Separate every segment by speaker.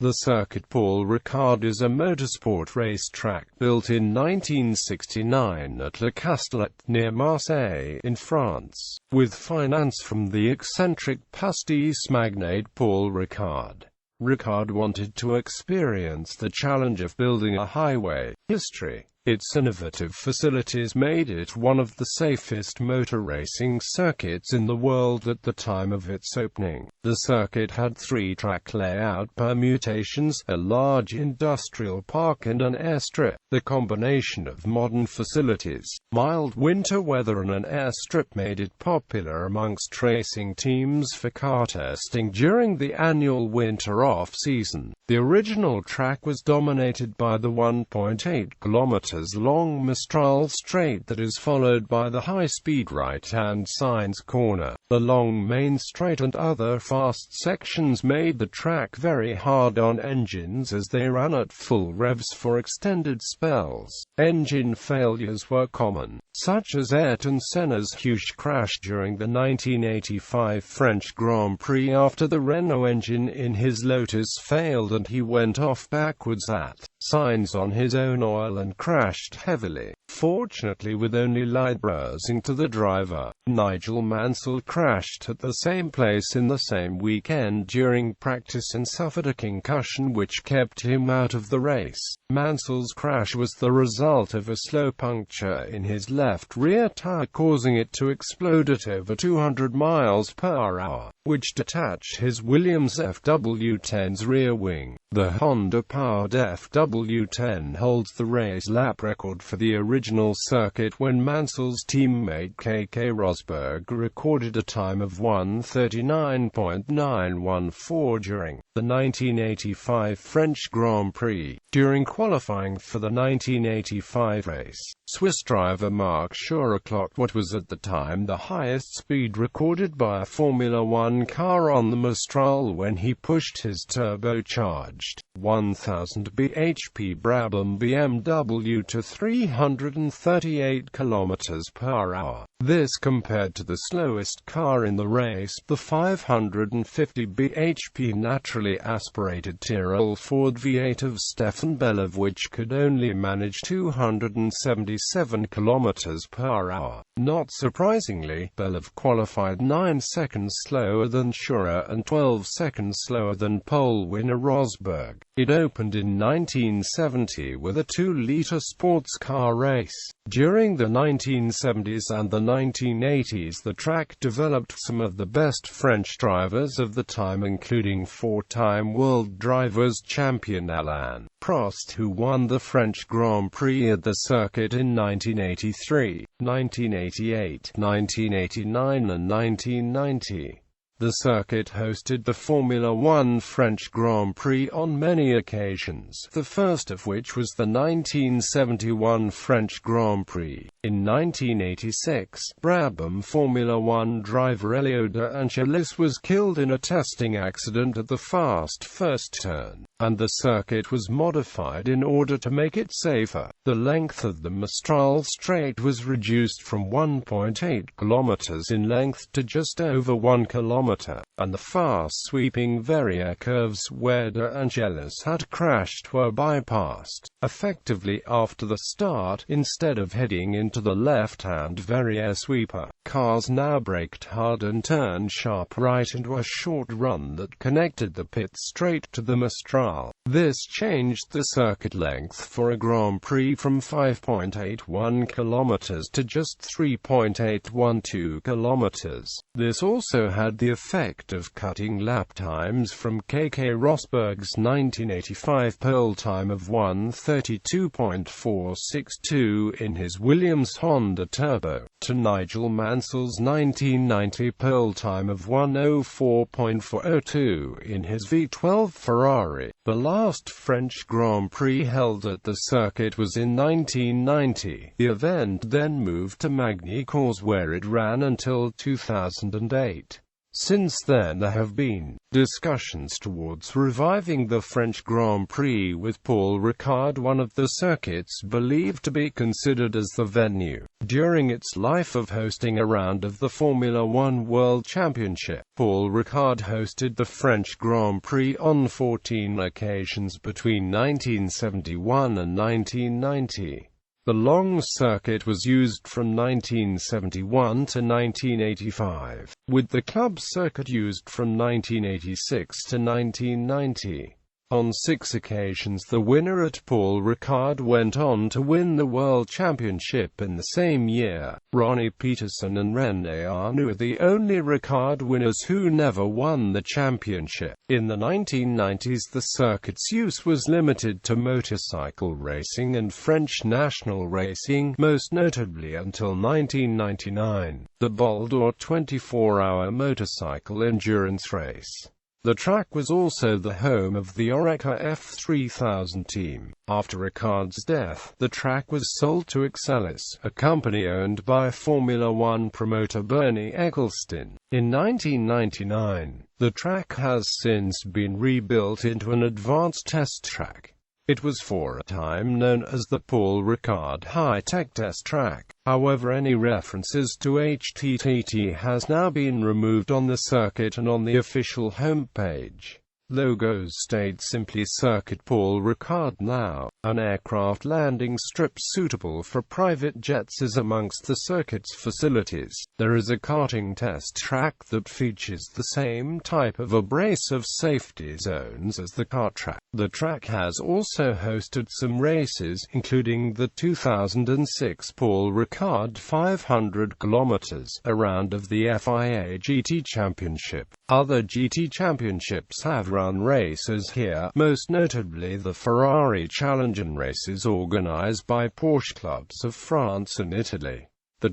Speaker 1: The Circuit Paul Ricard is a motorsport racetrack built in 1969 at Le Castellet, near Marseille, in France, with finance from the eccentric pastis magnate Paul Ricard. Ricard wanted to experience the challenge of building a highway. History. Its innovative facilities made it one of the safest motor racing circuits in the world at the time of its opening. The circuit had 3 track layout permutations, a large industrial park and an airstrip. The combination of modern facilities, mild winter weather and an airstrip made it popular amongst racing teams for car testing during the annual winter off-season. The original track was dominated by the 1.8 km long Mistral straight that is followed by the high-speed right-hand Signs corner. The long main straight and other fast sections made the track very hard on engines as they ran at full revs for extended spells. Engine failures were common, such as Ayrton Senna's huge crash during the 1985 French Grand Prix after the Renault engine in his Lotus failed and he went off backwards at Signs on his own oil and crashed heavily, fortunately with only light bruising to the driver. Nigel Mansell crashed at the same place in the same weekend during practice and suffered a concussion which kept him out of the race. Mansell's crash was the result of a slow puncture in his left rear tire causing it to explode at over 200 miles per hour, which detached his Williams FW10's rear wing. The Honda-powered FW10 holds the race lap record for the original circuit when Mansell's teammate Keke Rosberg recorded a time of 1:39.914 during the 1985 French Grand Prix. During qualifying for the 1985 race, Swiss driver Marc Schurrer clocked what was at the time the highest speed recorded by a Formula One car on the Mistral when he pushed his turbocharged 1000 bhp Brabham BMW to 338 km per hour. This compared to the slowest car in the race, the 550 bhp naturally aspirated Tyrrell Ford V8 of Stefan Belov, which could only manage 277 km per hour. Not surprisingly, Belov qualified 9 seconds slower than Schurrer and 12 seconds slower than pole winner Rosberg. It opened in 1970 with a 2-liter sports car race. During the 1970s and the 1980s, the track developed some of the best French drivers of the time, including 4-time world drivers champion Alain Prost, who won the French Grand Prix at the circuit in 1983, 1988, 1989 and 1990. The circuit hosted the Formula One French Grand Prix on many occasions, the first of which was the 1971 French Grand Prix. In 1986, Brabham Formula One driver Elio De Angelis was killed in a testing accident at the fast first turn, and the circuit was modified in order to make it safer. The length of the Mistral straight was reduced from 1.8 km in length to just over 1 km, and the fast sweeping Verrières curves where De Angelis had crashed were bypassed, effectively after the start, instead of heading into the left-hand Verrières sweeper. Cars now braked hard and turned sharp right into a short run that connected the pit straight to the Mistral. This changed the circuit length for a Grand Prix from 5.81 km to just 3.812 km. This also had the effect of cutting lap times from Keke Rosberg's 1985 pole time of 1:32.462 in his Williams Honda Turbo, to Nigel Mansell's 1990 pole time of 1:04.402 in his V12 Ferrari. The last French Grand Prix held at the circuit was in 1990. The event then moved to Magny-Cours where it ran until 2008. Since then there have been discussions towards reviving the French Grand Prix, with Paul Ricard one of the circuits believed to be considered as the venue. During its life of hosting a round of the Formula One World Championship, Paul Ricard hosted the French Grand Prix on 14 occasions between 1971 and 1990. The long circuit was used from 1971 to 1985, with the club circuit used from 1986 to 1990. On 6 occasions the winner at Paul Ricard went on to win the World Championship in the same year. Ronnie Peterson and René Arnoux are the only Ricard winners who never won the championship. In the 1990s the circuit's use was limited to motorcycle racing and French national racing, most notably until 1999, the Bol d'Or 24-hour motorcycle endurance race. The track was also the home of the Oreca F3000 team. After Ricard's death, the track was sold to Castellet, a company owned by Formula One promoter Bernie Ecclestone. In 1999, the track has since been rebuilt into an advanced test track. It was for a time known as the Paul Ricard High-Tech Test Track. However, any references to HTTT has now been removed on the circuit and on the official homepage. Logos state simply Circuit Paul Ricard now. An aircraft landing strip suitable for private jets is amongst the circuit's facilities. There is a karting test track that features the same type of abrasive safety zones as the kart track. The track has also hosted some races, including the 2006 Paul Ricard 500 km, a round of the FIA GT Championship. Other GT championships have run races here, most notably the Ferrari Challenge races organized by Porsche clubs of France and Italy. The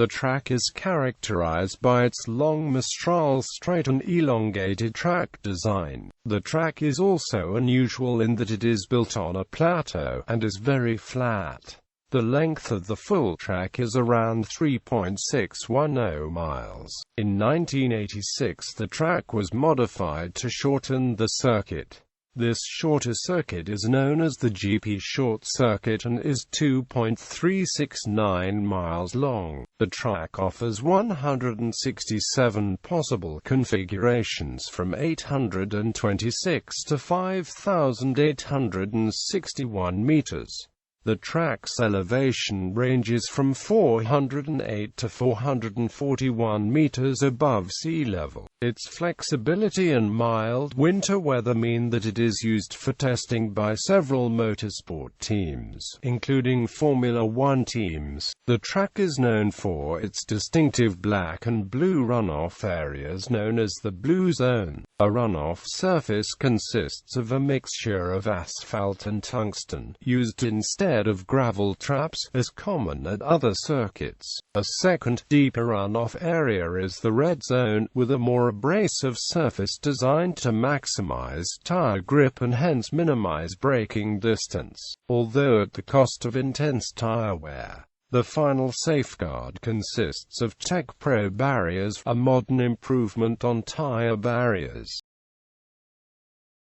Speaker 1: track is characterized by its long Mistral straight and elongated track design. The track is also unusual in that it is built on a plateau, and is very flat. The length of the full track is around 3.610 miles. In 1986 the track was modified to shorten the circuit. This shorter circuit is known as the GP Short Circuit and is 2.369 miles long. The track offers 167 possible configurations from 826 to 5,861 meters. The track's elevation ranges from 408 to 441 meters above sea level. Its flexibility and mild winter weather mean that it is used for testing by several motorsport teams, including Formula One teams. The track is known for its distinctive black and blue runoff areas known as the Blue Zone. A runoff surface consists of a mixture of asphalt and tungsten, used instead of gravel traps, as common at other circuits. A second, deeper runoff area is the Red Zone, with a more abrasive surface designed to maximize tire grip and hence minimize braking distance, although at the cost of intense tire wear. The final safeguard consists of Tech Pro barriers, a modern improvement on tire barriers.